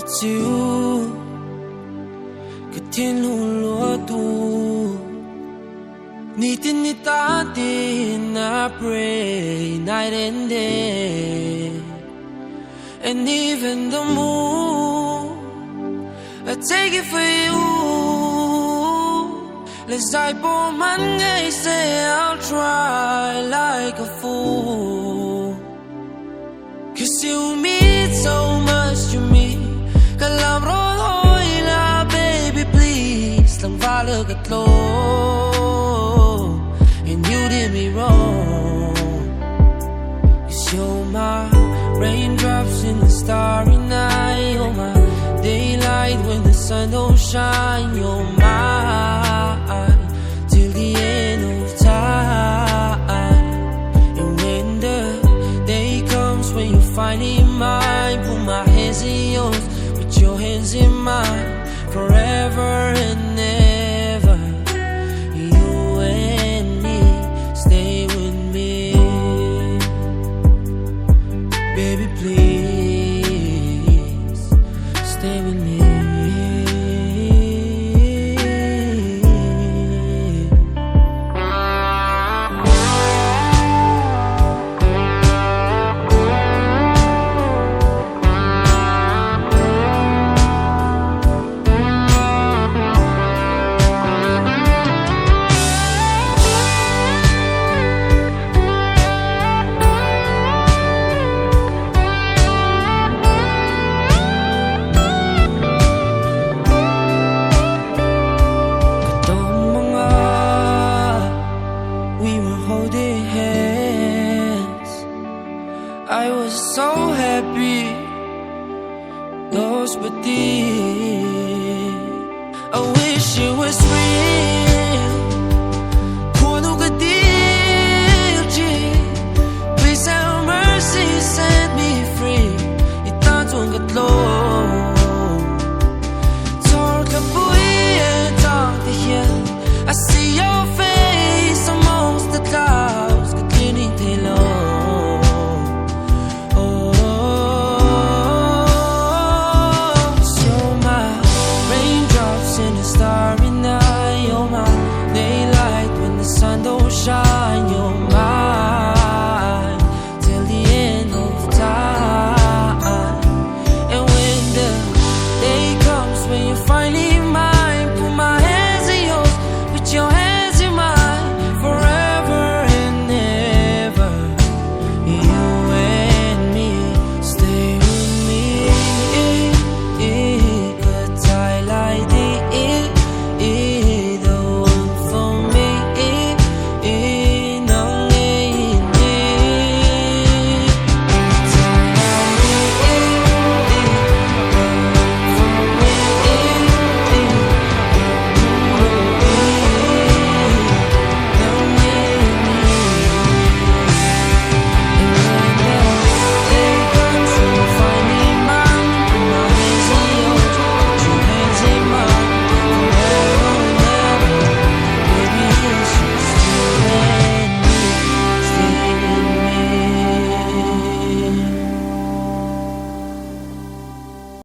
It's you cái thiên hồn lúa tu ni tin ni ta tin I pray night and day, and even the moon I take it for you. Let's die for Monday, say I'll try like a fool, 'cause you mean so much to me. Cả làm rồi thôi là baby please lòng va lỡ gật lô, and you did me wrong. 'Cause you're my raindrops in the starry night, you're my daylight when the sun don't shine, you're mine till the end of time. And when the day comes when you're finally mine, put my hands in yours, put your hands in mine, forever and ever. You and me, stay with me, baby please, stay with me. I was so happy, those were deep. I wish it was real.